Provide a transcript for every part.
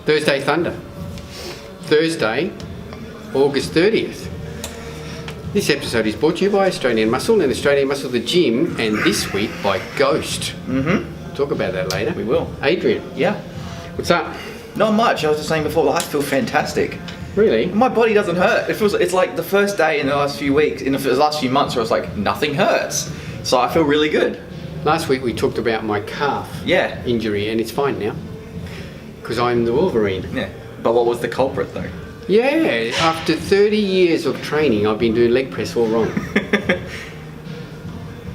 Thursday Thunder. Thursday, August 30th. This episode is brought to you by Australian Muscle and Australian Muscle the Gym, and this week by Ghost. Mm-hmm. Talk about that later. We will. Adrian. Yeah. What's up? Not much. I was just saying before, I feel fantastic. Really? My body doesn't hurt. It's like the first day in the last few weeks, in the last few months, where I was like, nothing hurts. So I feel really good. Last week we talked about my calf injury, and it's fine now. Because I'm the Wolverine. Yeah. But what was the culprit though? Yeah, after 30 years of training, I've been doing leg press all wrong.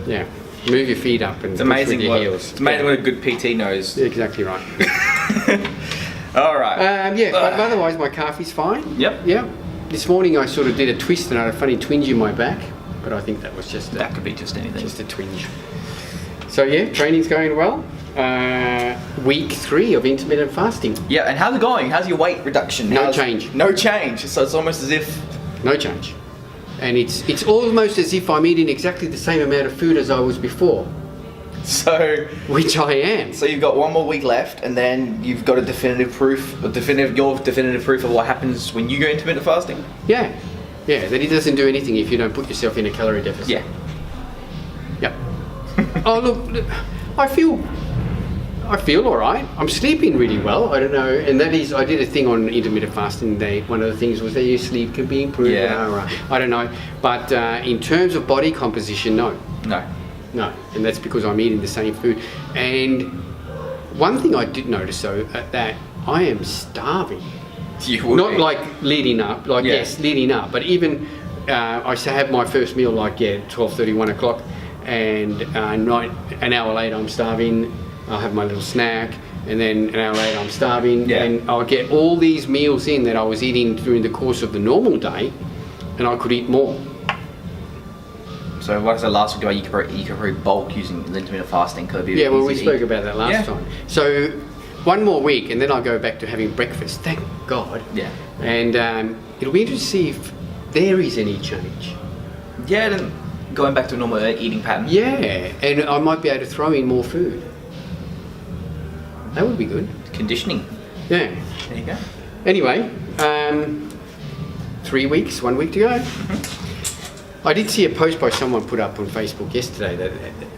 Yeah. Move your feet up and it's amazing push with your heels. It's amazing what a good PT knows. Yeah, exactly right. All right. But otherwise my calf is fine. Yep. This morning I sort of did a twist and I had a funny twinge in my back, but I think that was just that could be just anything. Just a twinge. So yeah, training's going well. Week 3 of intermittent fasting. Yeah, and how's it going? How's your weight reduction? No change. No change. So it's almost as if no change. And it's almost as if I'm eating exactly the same amount of food as I was before. So, which I am. So you've got one more week left, and then you've got your definitive proof of what happens when you go intermittent fasting. Yeah, that it doesn't do anything if you don't put yourself in a calorie deficit. Yeah. Yep. Oh look, I feel all right. I'm sleeping really well. I don't know, and that is, I did a thing on intermittent fasting. One of the things was that your sleep can be improved. Yeah. I don't know, but in terms of body composition, no, and that's because I'm eating the same food. And one thing I did notice though, that I am starving. You would not be. like leading up, yes, leading up, but even I used to have my first meal 12:30, 1 o'clock, and an hour later I'm starving. I'll have my little snack, and then an hour later I'm starving, and I'll get all these meals in that I was eating during the course of the normal day, and I could eat more. So what I said last week, you could probably bulk using intermittent fasting. Yeah, well, we spoke about that last time. So one more week, and then I'll go back to having breakfast. Thank God. Yeah. And it'll be interesting to see if there is any change. Yeah, then going back to a normal eating pattern. Yeah, and I might be able to throw in more food. That would be good. Conditioning. Yeah. There you go. Anyway, 3 weeks, 1 week to go. Mm-hmm. I did see a post by someone put up on Facebook yesterday that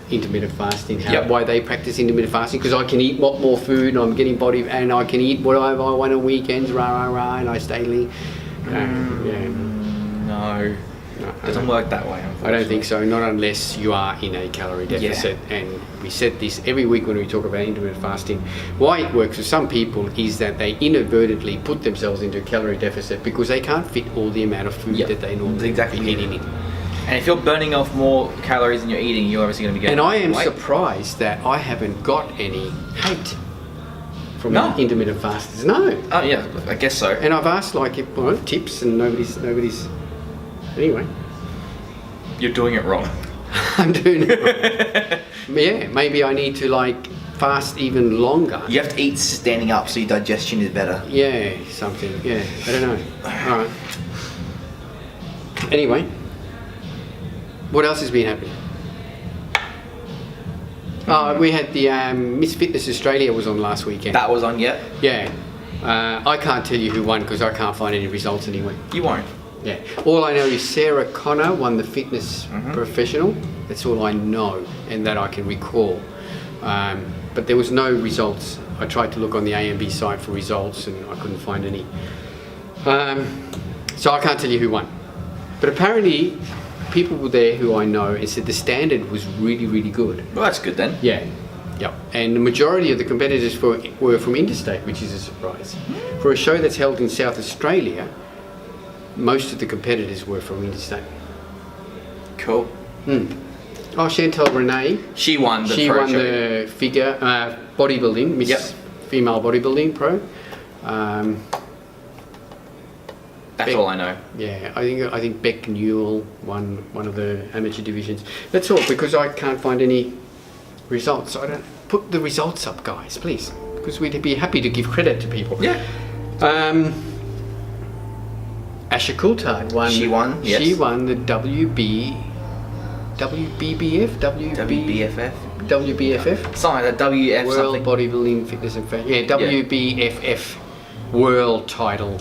intermittent fasting, why they practice intermittent fasting, because I can eat more food, and I'm getting body, and I can eat whatever I want on weekends, and I stay lean. No. It doesn't work that way, unfortunately. I don't think so, not unless you are in a calorie deficit. And we said this every week when we talk about intermittent fasting. Why it works for some people is that they inadvertently put themselves into a calorie deficit because they can't fit all the amount of food that they normally be eating in. And if you're burning off more calories than you're eating, you're obviously going to be getting And I am weight. surprised that I haven't got any hate from intermittent fasters. No. Oh yeah, I guess so. And I've asked tips, and nobody's. Anyway. You're doing it wrong. I'm doing it wrong. Yeah, maybe I need to fast even longer. You have to eat standing up so your digestion is better. Yeah, something. Yeah, I don't know. All right. Anyway, what else has been happening? We had the Miss Fitness Australia was on last weekend. That was on, yeah? Yeah. I can't tell you who won because I can't find any results anyway. You won't. Yeah. All I know is Sarah Connor won the fitness professional. That's all I know and that I can recall. But there was no results. I tried to look on the AMB site for results and I couldn't find any. So I can't tell you who won. But apparently people were there who I know and said the standard was really, really good. Well, that's good then. Yeah. Yep. And the majority of the competitors were from interstate, which is a surprise. For a show that's held in South Australia, most of the competitors were from interstate. Cool. Oh, Chantal Renee. She won the the figure bodybuilding, Miss Female Bodybuilding Pro. That's all I know. Yeah, I think Beck Newell won one of the amateur divisions. That's all, because I can't find any results. I don't put the results up, guys, please, because we'd be happy to give credit to people. Yeah. Asha Coulthard won. She won. Yes. She won the WBBF. Something like that. WF World something. Bodybuilding Fitness and Fashion. Yeah, WBFF. world title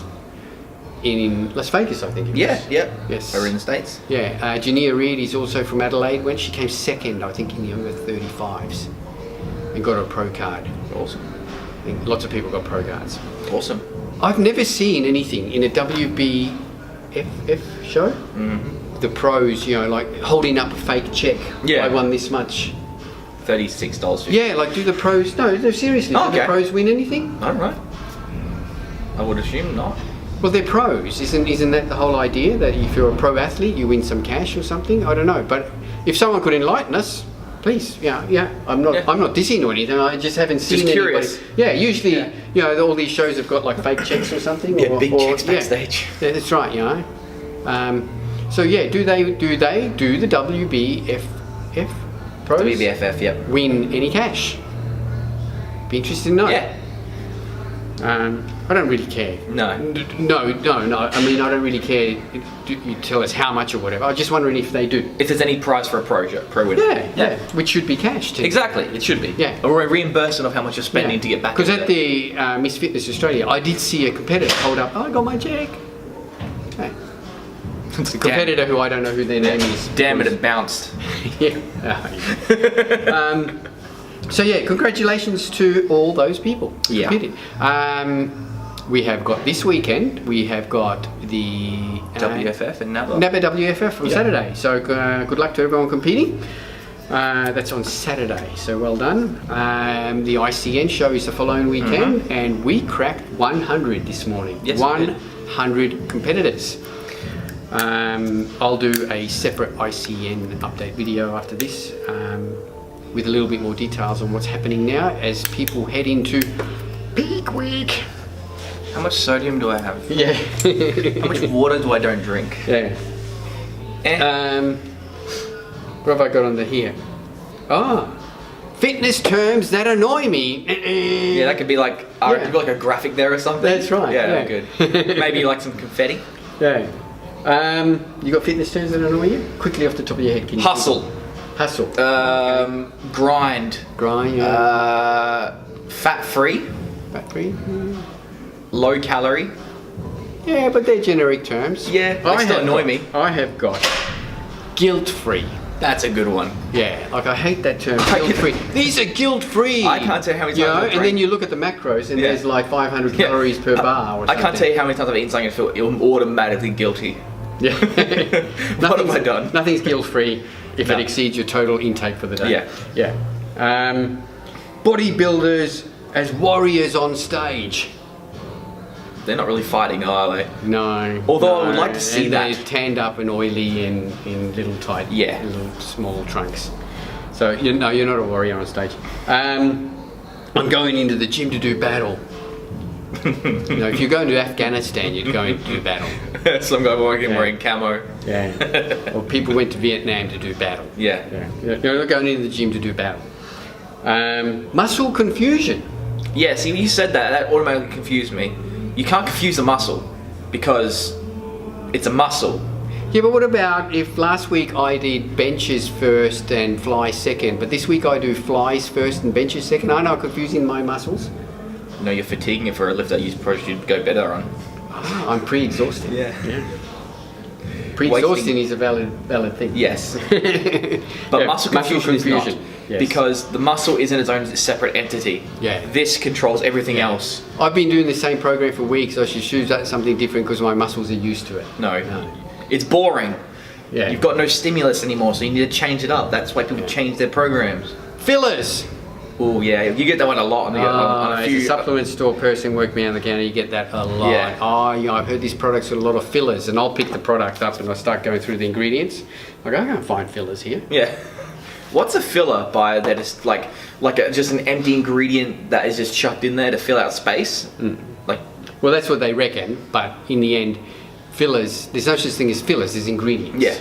in Las Vegas, I think it was. Yeah. Yes. Over in the States. Yeah. Jania Reid is also from Adelaide. When she came second, I think, in the over 35s, and got a pro card. Awesome. I think lots of people got pro cards. Awesome. I've never seen anything in a WBFF show. The pros, you know, like holding up a fake check. Yeah. I won this much. $36. Yeah, like do the pros? No, seriously. Oh, do the okay. pros win anything? All right. I would assume not. Well, they're pros. Isn't that the whole idea? That if you're a pro athlete, you win some cash or something? I don't know. But if someone could enlighten us, please. Yeah. I'm not dissing or anything. I just haven't seen Just curious. anybody. Yeah, usually, you know, all these shows have got like fake checks or something. Yeah, or, big checks yeah. backstage. Yeah, that's right. You know. So yeah, do they do the WBFF pros WBFF, yep. win any cash? Be interested to know. Yeah. I don't really care. No. No. I mean, I don't really care. You tell us how much or whatever. I'm just wondering if they do. If there's any prize for a pro winner. Yeah. Which should be cash too. Exactly, it should be. Yeah. Or a reambrsement of how much you're spending to get back. Because into at the Miss Fitness Australia, I did see a competitor hold up, I got my check. Okay. It's A competitor who I don't know who their name is. Damn it bounced. Yeah. So yeah, congratulations to all those people. Yeah. We have got this weekend. We have got the WFF and NABA. NABA WFF on Saturday. So good luck to everyone competing. That's on Saturday. So well done. The ICN show is the following weekend, and we cracked 100 this morning. Yes, 100 competitors. I'll do a separate ICN update video after this with a little bit more details on what's happening now as people head into peak week. How much sodium do I have? Yeah. How much water do I don't drink? Yeah. What have I got under here? Fitness terms that annoy me. Yeah, that could be like could be like a graphic there or something. That's right. Yeah, good. Maybe like some confetti. Yeah. You got fitness terms that annoy you? Quickly off the top of your head, can you Hustle. Hustle. Grind. Grind. Yeah. Fat free. Fat free. Low calorie. Yeah, but they're generic terms. Yeah, they still annoy me. I have got guilt free. That's a good one. Yeah, like I hate that term, guilt free. These are guilt free. I can't tell you how many times I've and drank. then you look at the macros and there's like 500 calories per bar or something. I can't tell you how many times I've eaten something and feel automatically guilty. Yeah. What have I done? Nothing's guilt free if it exceeds your total intake for the day. Yeah. Bodybuilders as warriors on stage. They're not really fighting, are they? No. Although I would like to see and that. They're tanned up and oily in little tight, little small trunks. So you're not a warrior on stage. I'm going into the gym to do battle. If you're going to Afghanistan, you're going to do battle. Some guy wearing camo. Yeah. Or people went to Vietnam to do battle. Yeah. You're not going into the gym to do battle. Muscle confusion. Yeah, see, when you said that, that automatically confused me. You can't confuse a muscle because it's a muscle. Yeah, but what about if last week I did benches first and flies second, but this week I do flies first and benches second? Aren't I confusing my muscles? No, you're fatiguing it for a lift that you probably should go better on. I'm pre-exhausted. Yeah. Pre-exhausting is a valid thing. Yes. But muscle confusion is not. Yes. Because the muscle isn't its own separate entity. Yeah. This controls everything else. I've been doing the same program for weeks. I should choose that something different because my muscles are used to it. No. It's boring. Yeah. You've got no stimulus anymore, so you need to change it up. That's why people change their programs. Fillers. Oh yeah, you get that one a lot. On a few as a supplement store person working behind the counter, you get that a lot. Yeah. I've heard this product's got a lot of fillers, and I'll pick the product up and I start going through the ingredients. I can't find fillers here. Yeah. What's a filler by that is just an empty ingredient that is just chucked in there to fill out space? Well, that's what they reckon, but in the end, fillers, there's no such thing as fillers, there's ingredients. Yeah.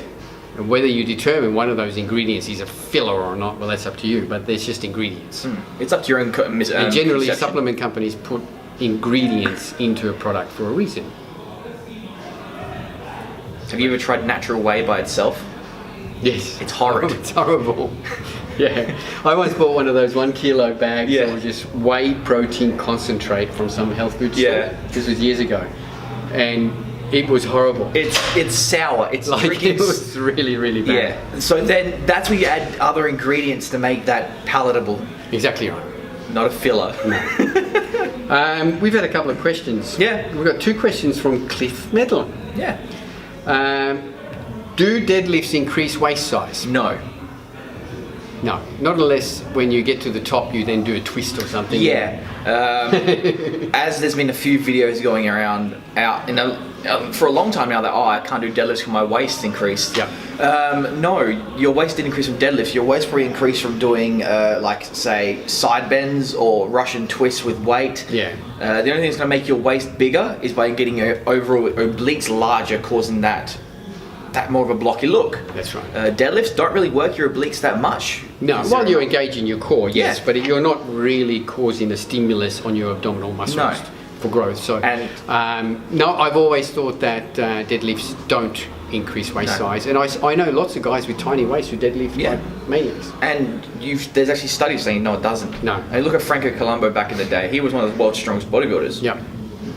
And whether you determine one of those ingredients is a filler or not, well, that's up to you, but there's just ingredients. It's up to your own and generally, conception. supplement companies put ingredients into a product for a reason. Have you ever tried Natural Whey by itself? Yes. It's horrid. It's horrible. Yeah, I once bought one of those 1 kilo bags Yeah. that was just whey protein concentrate from some health food store. Yeah. This was years ago, and it was horrible. It's sour. It's Like drinking. it was really, really bad. Yeah. So then that's where you add other ingredients to make that palatable, Exactly right. not a filler. We've had a couple of questions. Yeah. We've got 2 questions from Cliff Medlin. Yeah. Do deadlifts increase waist size? No. No, not unless when you get to the top you then do a twist or something. Yeah. As there's been a few videos going around for a long time now that I can't do deadlifts because my waist increased. Yeah. No, your waist didn't increase from deadlifts. Your waist probably increased from doing like say side bends or Russian twists with weight. Yeah. The only thing that's going to make your waist bigger is by getting your overall obliques larger, causing that more of a blocky look. That's right. Deadlifts don't really work your obliques that much. No, Is while there- you're engaging your core, yes, Yeah. but you're not really causing a stimulus on your abdominal muscles No. for growth. So, And- no, I've always thought that deadlifts don't increase waist No. size, and I know lots of guys with tiny waists who deadlift Yeah. like maniacs. And there's actually studies saying no, it doesn't. No. And look at Franco Colombo back in the day. He was one of the world's strongest bodybuilders. Yep.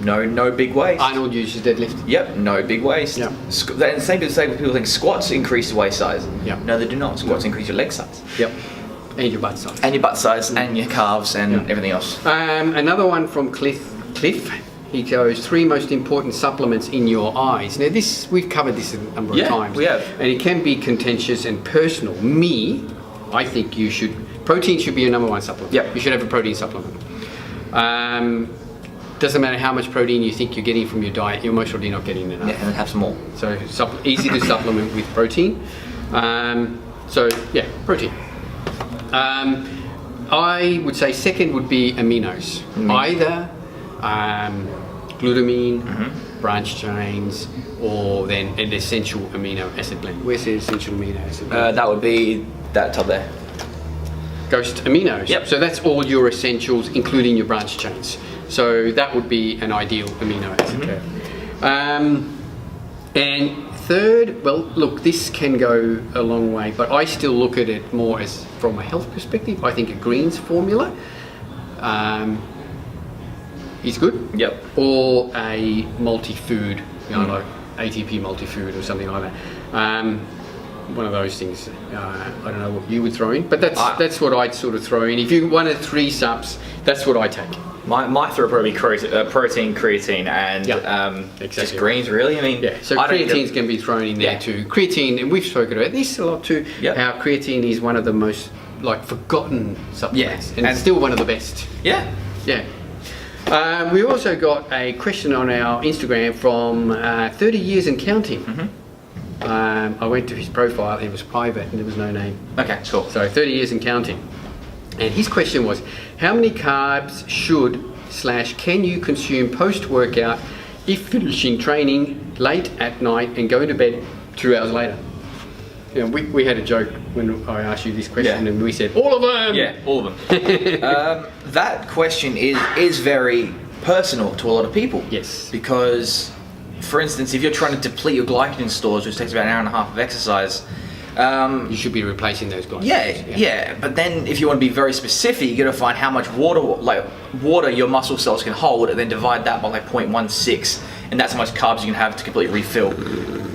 No big waist. Arnold uses deadlift. Yep, no big waist. Yeah. And the same people think squats increase waist size. Yeah. No, they do not. Squats increase your leg size. Yep. And your butt size. And your butt size and your calves and Yeah. everything else. Another one from Cliff. He goes, 3 most important supplements in your eyes. Now this, we've covered this a number of times. we have. And it can be contentious and personal. I think protein should be your number 1 supplement. Yep. You should have a protein supplement. Doesn't matter how much protein you think you're getting from your diet, you're most probably not getting enough. Yeah, and then have some more. So easy to supplement with protein. Protein. I would say second would be aminos. Either glutamine, branch chains, or then an essential amino acid blend. Where's the essential amino acid blend? That would be that top there. Ghost aminos. Yep. So that's all your essentials, including your branch chains. So that would be an ideal amino acid curve. And third, well, look, this can go a long way, but I still look at it more as from a health perspective. I think a greens formula is good. Yep. Or a multi-food, like ATP multi-food or something like that. One of those things. I don't know what you would throw in, but that's what I'd sort of throw in. If you wanted 3 subs, that's what I take. My throw would probably be protein, creatine, and Exactly just greens. Really, I mean, Yeah, so I don't creatine's going to be thrown in there too. Creatine, and we've spoken about this a lot too. Yep. How creatine is one of the most forgotten supplements, and and- it's still one of the best. Yeah. Yeah. We also got a question on our Instagram from 30 years and counting. I went to his profile, it was private and there was no name. Okay, cool. So 30 years and counting. And his question was, how many carbs can you consume post-workout if finishing training late at night and going to bed 2 hours later? You know, we had a joke when I asked you this question and we said, all of them! Yeah, all of them. That question is very personal to a lot of people. Yes. Because, for instance, if you're trying to deplete your glycogen stores, which takes about an hour and a half of exercise, You should be replacing those glycogens. yeah. But then if you want to be very specific, you got to find how much water your muscle cells can hold, and then divide that by 0.16, and that's how much carbs you can have to completely refill.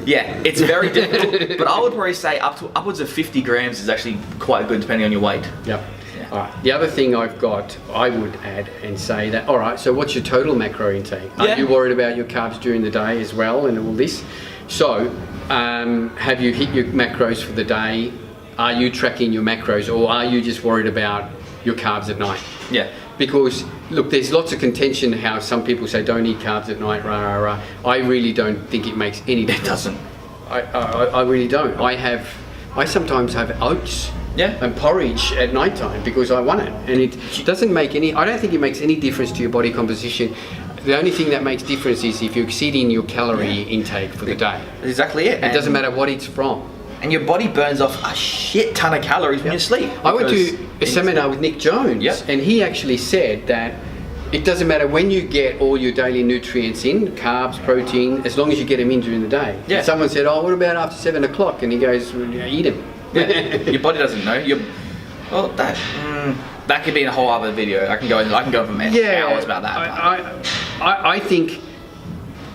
Yeah, it's very difficult. But I would probably say upwards of 50 grams is actually quite good, depending on your weight. Yep. Yeah. All right. The other thing I would add and say that, all right, so what's your total macro intake? Are Yeah. you worried about your carbs during the day as well and all this? So, have you hit your macros for the day? Are you tracking your macros, or are you just worried about your carbs at night? Yeah. Because, look, there's lots of contention how some people say don't eat carbs at night, rah, rah, rah. I really don't think it makes any difference. It doesn't. I really don't. I sometimes have oats and porridge at night time because I want it, and it doesn't make any. I don't think it makes any difference to your body composition. The only thing that makes difference is if you're exceeding your calorie intake for the day. That's exactly it. It doesn't matter what it's from. And your body burns off a shit ton of calories when you sleep. I went to a seminar with Nick Jones, and he actually said that it doesn't matter when you get all your daily nutrients in, carbs, protein, as long as you get them in during the day. Yeah. And someone said, oh, what about after 7 o'clock? And he goes, well, eat them. Yeah. Your body doesn't know. Well, that could be in a whole other video. I can go for hours about that. I think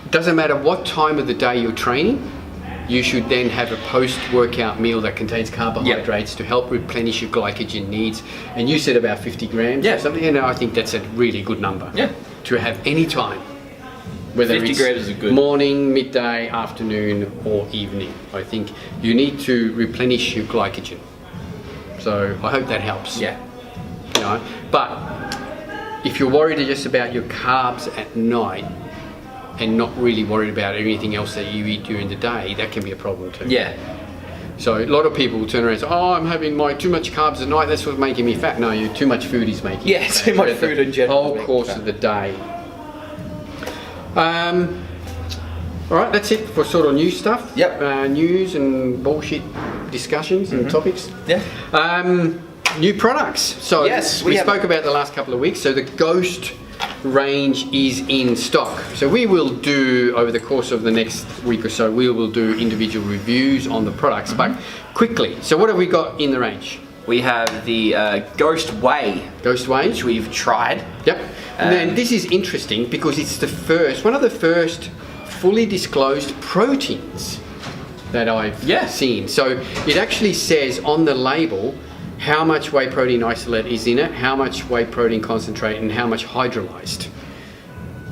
doesn't matter what time of the day you're training, you should then have a post-workout meal that contains carbohydrates to help replenish your glycogen needs. And you said about 50 grams or something, and I think that's a really good number to have any time. Whether 50 grams is a good morning, midday, afternoon, or evening. I think you need to replenish your glycogen. So I hope that helps. Yeah. You know, but if you're worried just about your carbs at night and not really worried about anything else that you eat during the day, that can be a problem too. Yeah. So a lot of people will turn around and say, oh, I'm having too much carbs at night, that's what's making me fat. No, too much food is making you fat. Too much food in general. Whole course of the day. All right, that's it for sort of new stuff. Yep. News and bullshit discussions and topics. Yeah. New products. So we spoke about the last couple of weeks. So the Ghost range is in stock. So we will do, over the course of the next week or so, we will do individual reviews on the products. But quickly, so what have we got in the range? We have the Ghost Whey. Ghost Whey. Which we've tried. Yep. And then this is interesting because it's one of the first fully disclosed proteins that I've seen. So it actually says on the label how much whey protein isolate is in it, how much whey protein concentrate, and how much hydrolyzed,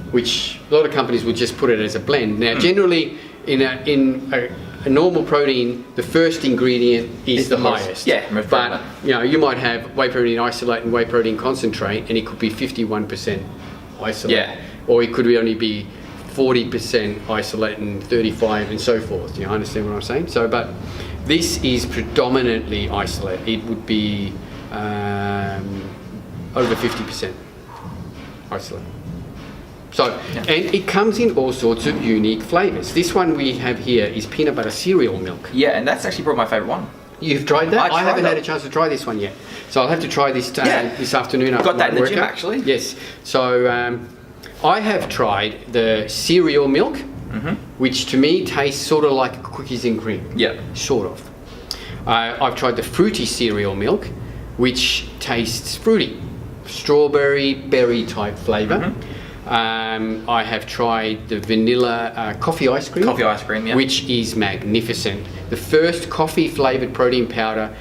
which a lot of companies would just put it as a blend. Now, generally, in a normal protein, the first ingredient is the highest. But you might have whey protein isolate and whey protein concentrate, and it could be 51% isolate, or it could only be 40% isolate and 35 and so forth. You understand what I'm saying? So, but this is predominantly isolate. It would be over 50% isolate. So, and it comes in all sorts of unique flavors. This one we have here is peanut butter cereal milk. Yeah, and that's actually probably my favorite one. You've tried that? I haven't had a chance to try this one yet. So I'll have to try this this afternoon. Got that in the gym actually? Yes. So I have tried the cereal milk, which to me tastes sort of like cookies and cream. Yeah. Sort of. I've tried the fruity cereal milk, which tastes fruity. Strawberry, berry type flavor. I have tried the vanilla coffee ice cream. Coffee ice cream, yeah. Which is magnificent. The first coffee flavoured protein powder,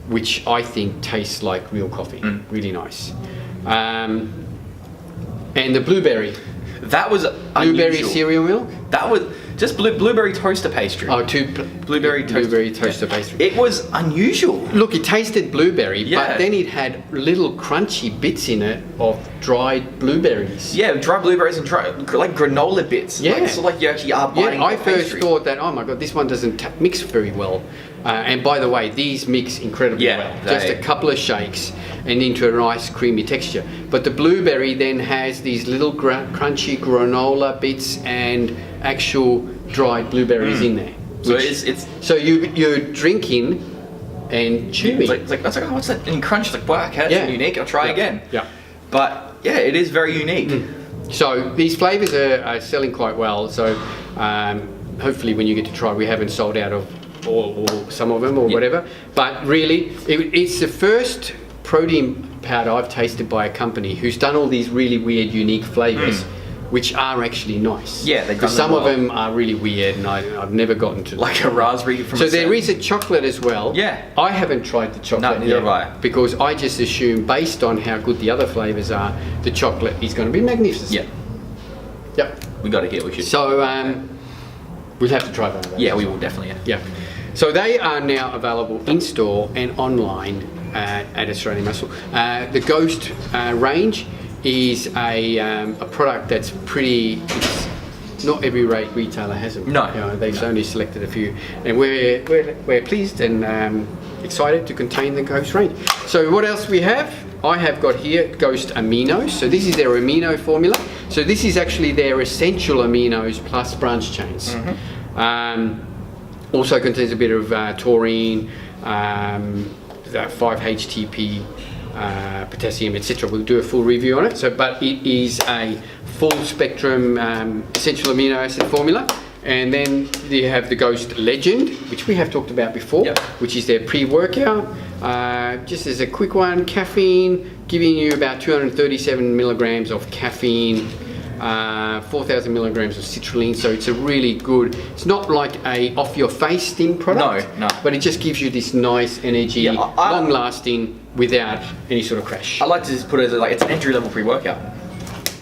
which I think tastes like real coffee. Really nice. And the blueberry. That was blueberry unusual. cereal milk? That was just blueberry toaster pastry. Oh, blueberry toaster pastry. It was unusual. Look, it tasted blueberry, but then it had little crunchy bits in it of dried blueberries. Yeah, dried blueberries and like granola bits. Yeah. So like you actually are biting I first thought that, oh my God, this one doesn't mix very well. And by the way, these mix incredibly well. Just a couple of shakes and into a nice creamy texture. But the blueberry then has these little crunchy granola bits and actual dried blueberries in there. So it's so you're drinking and chewing. It's like oh, what's that? And you crunch, like, wow, okay, that's unique. I'll try again. Yeah. But yeah, it is very unique. So these flavors are selling quite well. So hopefully, when you get to try, we haven't sold out of or some of them or whatever. But really, it's the first protein powder I've tasted by a company who's done all these really weird, unique flavors. Which are actually nice. Yeah, because some of them are really weird, and I've never gotten to like a raspberry from. So there is a chocolate as well. Yeah, I haven't tried the chocolate. No, neither have I. Because I just assume, based on how good the other flavors are, the chocolate is going to be magnificent. Yeah. Yep. We got to get. We should. So we'll have to try that. Yeah, we will definitely. Yeah. So they are now available in store and online at Australian Muscle. The Ghost range is a product that's not every retailer has them. No, they've only selected a few, and we're pleased and excited to contain the Ghost range. So what else we have? I have got here Ghost Aminos. So this is their amino formula. So this is actually their essential aminos plus branch chains. Also contains a bit of taurine, 5-HTP. Potassium, etc. We'll do a full review on it. But it is a full spectrum essential amino acid formula, And then you have the Ghost Legend, which we have talked about before, Yep. which is their pre-workout. Just as a quick one, caffeine, giving you about 237 milligrams of caffeine, 4,000 milligrams of citrulline. So it's a really good, it's not like a off-your-face stim product, No. but it just gives you this nice energy, Yeah, long-lasting, without any sort of crash. I like to just put it as like it's an entry-level pre-workout.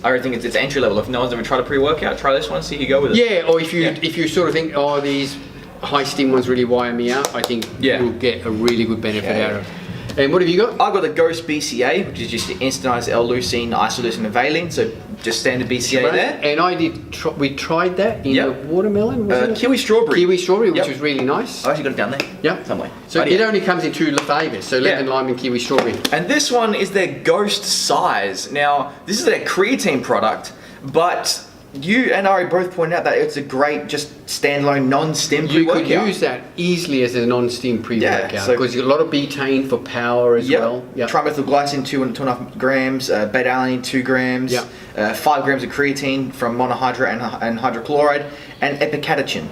I really think it's entry level. If no one's ever tried a pre-workout, try this one, see how you go with it. Yeah, or if you sort of think, oh, these high stim ones really wire me out, I think you'll get a really good benefit out of it. And what have you got? I've got the Ghost BCA, which is just the instantized L-leucine, isoleucine, and valine. So just standard BCA there. And I did. We tried that in the watermelon. Was it? Kiwi strawberry. Kiwi strawberry, which was really nice. I actually got it down there. Yeah, somewhere. So it only comes in 2 flavours, so lemon, lime, and kiwi strawberry. And this one is their Ghost Size. Now, this is their creatine product, but you and Ari both pointed out that it's a great, just standalone, non-stim pre-workout. You could use that easily as a non-stim pre-workout because you've got a lot of betaine for power as well. Yep. Trimethylglycine 2.5 grams, beta-alanine 2 grams, 5 grams of creatine from monohydrate and hydrochloride, and epicatechin,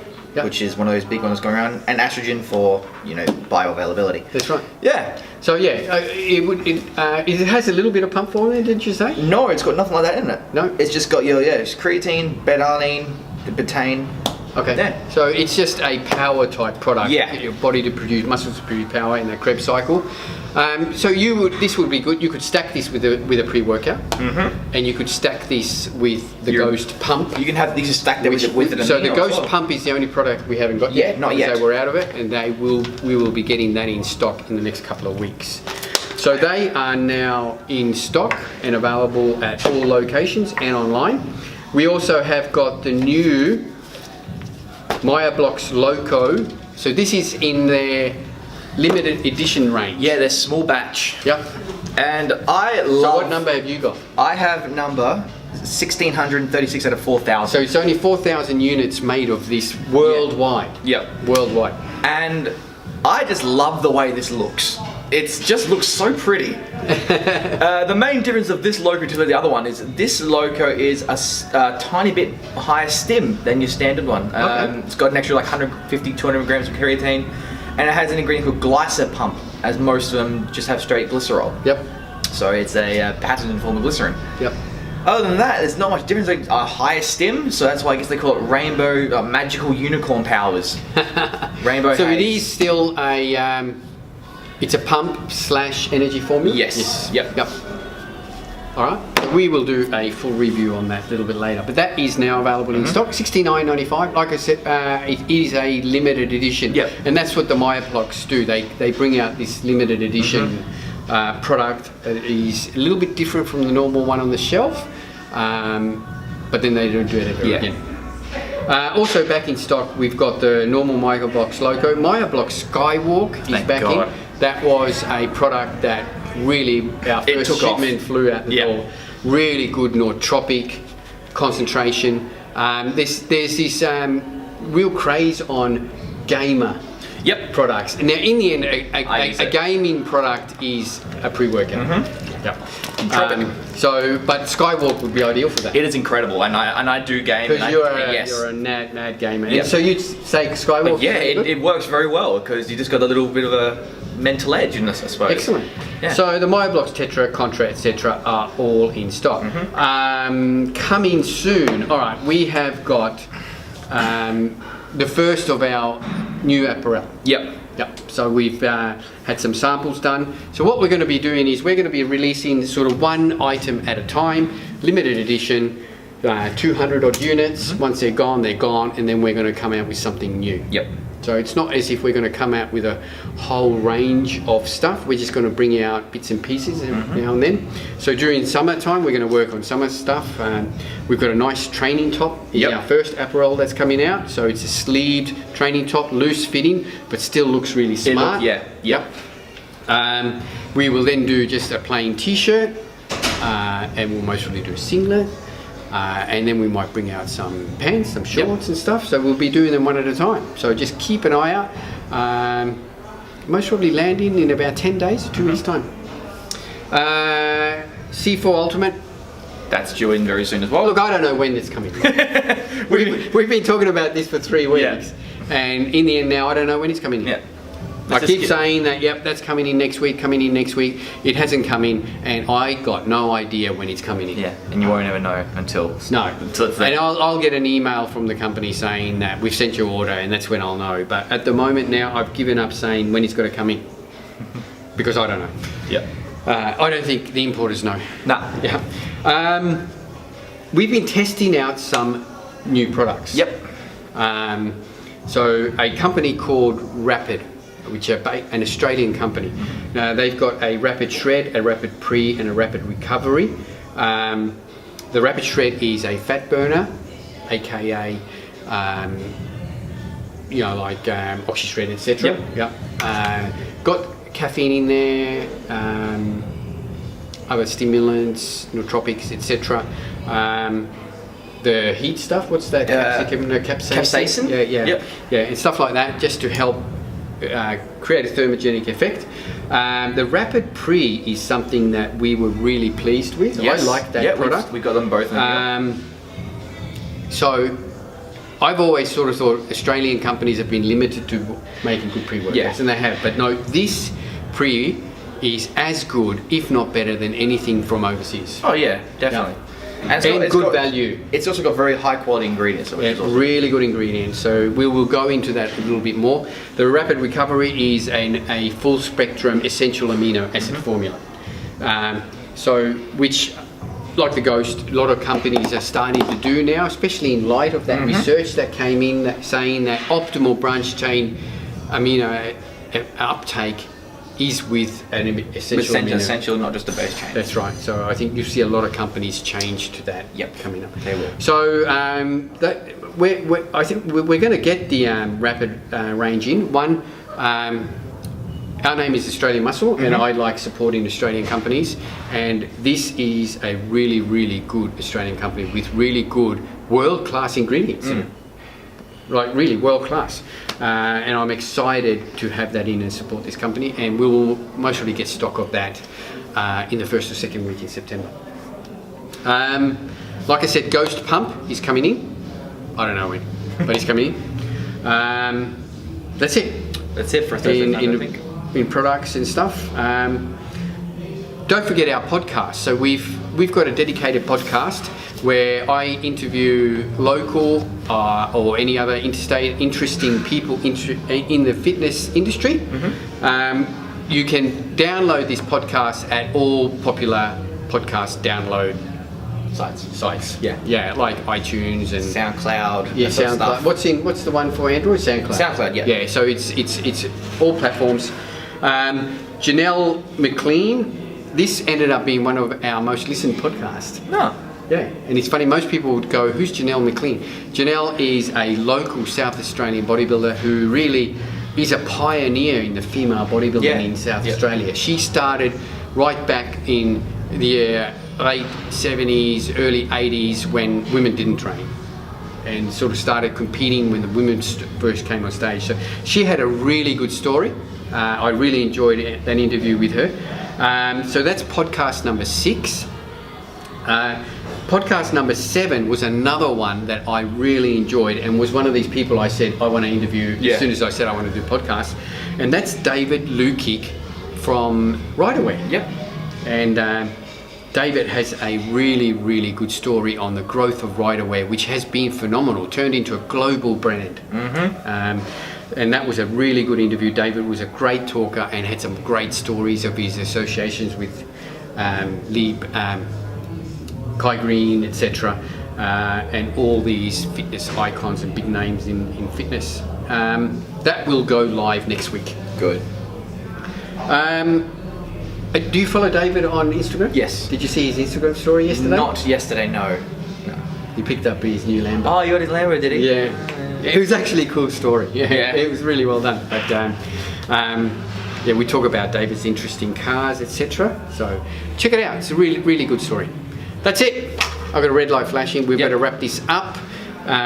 which is one of those big ones going around, and estrogen for bioavailability. That's right. Yeah. So it has a little bit of pump form in it, didn't you say? No, it's got nothing like that in it. No. It's just got it's creatine, beta-alanine, betaine. Okay. Yeah. So it's just a power type product. Yeah. Get your body to produce, muscles to produce power in that Krebs cycle. So this would be good. You could stack this with a pre-workout, and you could stack this with the Ghost Pump. You can have these stacked with it. So the Ghost Pump is the only product we haven't got yet. Not yet. So we're out of it, and we will be getting that in stock in the next couple of weeks. So they are now in stock and available at all locations and online. We also have got the new Blocks Loco. So this is in their limited edition range. Yeah, they're small batch. Yep. And I love... So what number have you got? I have number 1636 out of 4,000. So it's only 4,000 units made of this worldwide. Yep. Worldwide. And I just love the way this looks. It just looks so pretty. The main difference of this loco to the other one is this loco is a tiny bit higher stim than your standard one. It's got an extra like 150, 200 grams of creatine, and it has an ingredient called glycopump, as most of them just have straight glycerol. Yep. So it's a patented form of glycerin. Yep. Other than that, there's not much difference. Like a higher stim, so that's why I guess they call it rainbow magical unicorn powers. Rainbow. So haze. it is still a. It's a pump / energy formula? Yes. Yep. Alright, we will do a full review on that a little bit later. But that is now available in stock, $69.95. Like I said, it is a limited edition. Yep. And that's what the Blocks do. They bring out this limited edition product that is a little bit different from the normal one on the shelf. But then they don't do it ever again. Also back in stock, we've got the normal Blocks Loco. Blocks Skywalk is back in. That was a product that really, our first shipment flew out the door. Really good nootropic concentration. There's this real craze on gamer products. Now in the end, a gaming product is a pre-workout. But Skywalk would be ideal for that. It is incredible, and I do game. Because you're a mad gamer. Yep. And so you'd say Skywalk? Yeah, it works very well because you just got a little bit of a mental edge in this, I suppose. Excellent. Yeah. So the Blocks Tetra, Contra, etc. are all in stock. Coming soon. All right, we have got the first of our new apparel. Yep. So we've had some samples done. So what we're going to be doing is we're going to be releasing sort of one item at a time, limited edition, 200 odd units. Once they're gone, and then we're going to come out with something new. Yep. So it's not as if we're going to come out with a whole range of stuff. We're just going to bring out bits and pieces now and then. So during summertime, we're going to work on summer stuff. We've got a nice training top. It's our first apparel that's coming out. So it's a sleeved training top, loose fitting, but still looks really smart. We will then do just a plain t-shirt, and we'll most probably do a singlet. And then we might bring out some pants, some shorts and stuff. So we'll be doing them one at a time. So just keep an eye out. Most probably landing in about 10 days, 2 weeks time. C4 Ultimate. that's due in very soon as well. Look, I don't know when it's coming. We've been talking about this for 3 weeks, and in the end now, I don't know when it's coming in. Yeah. I keep saying that, yep, that's coming in next week, It hasn't come in, and I got no idea when it's coming in. Yeah, and you won't ever know until it's there. And I'll get an email from the company saying that we've sent your order, and that's when I'll know. But at the moment now, I've given up saying when it's got to come in, because I don't know. Yeah. I don't think the importers know. Nah. Yeah. We've been testing out some new products. Yep. So a company called Rapid, which are an Australian company. Now they've got a Rapid Shred, a Rapid Pre, and a Rapid Recovery. The Rapid Shred is a fat burner, aka Oxy Shred, etc. Yep. Got caffeine in there, other stimulants, nootropics, etc. The heat stuff, what's that? Capsaicin? Yeah, and stuff like that, just to help create a thermogenic effect. The Rapid Pre is something that we were really pleased with. Yes. I like that product. We got them both. So I've always sort of thought Australian companies have been limited to making good pre-workouts, and they have. But no, this pre is as good, if not better, than anything from overseas. Oh yeah, definitely. Yeah. And it's good value. It's also got very high quality ingredients. Really good ingredients. So we will go into that a little bit more. The Rapid Recovery is a full spectrum essential amino acid formula. Which, like the Ghost, a lot of companies are starting to do now, especially in light of that research that came in saying that optimal branch chain amino uptake is with an essential amino. Essential, not just a base chain. That's right. So I think you see a lot of companies change to that. Coming up. They will. So I think we're going to get the Rapid range in. One, our name is Australian Muscle, and I like supporting Australian companies. And this is a really, really good Australian company with really good world-class ingredients. Like really world-class. And I'm excited to have that in and support this company, and we will most probably get stock of that in the first or second week in September. Like I said, Ghost Pump is coming in. I don't know when, but it's coming in. That's it. That's it for Thursday night, I think. In products and stuff. Don't forget our podcast. So we've got a dedicated podcast where I interview local or any other interstate interesting people in the fitness industry. You can download this podcast at all popular podcast download sites. Yeah, like iTunes and SoundCloud. Yeah, SoundCloud. What's the one for Android? SoundCloud. SoundCloud. Yeah. Yeah. So it's all platforms. Janelle McLean. This ended up being one of our most listened podcasts. No. Yeah, and it's funny, most people would go, who's Janelle McLean? Janelle is a local South Australian bodybuilder who really is a pioneer in the female bodybuilding in South Australia. She started right back in the late 70s, early 80s when women didn't train, and sort of started competing when the women first came on stage. So she had a really good story. I really enjoyed that interview with her. So that's podcast number 6. Podcast number 7 was another one that I really enjoyed, and was one of these people I said I want to interview as soon as I said I want to do podcasts, and that's David Lukic from Riderwear. Yep. And David has a really, really good story on the growth of Riderwear, which has been phenomenal, turned into a global brand. And that was a really good interview. David was a great talker and had some great stories of his associations with Lieb, Kai Green, etc., and all these fitness icons and big names in fitness. That will go live next week. Good. Do you follow David on Instagram? Yes. Did you see his Instagram story yesterday? Not yesterday, no. He picked up his new Lambo. Oh, you got his Lambo, did he? Yeah. It was actually a cool story. Yeah. It was really well done. But we talk about David's interest in cars, etc. So check it out. It's a really, really good story. That's it. I've got a red light flashing. We've got to wrap this up.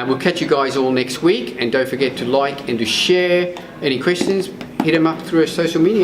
We'll catch you guys all next week. And don't forget to like and to share. Any questions, hit them up through our social media.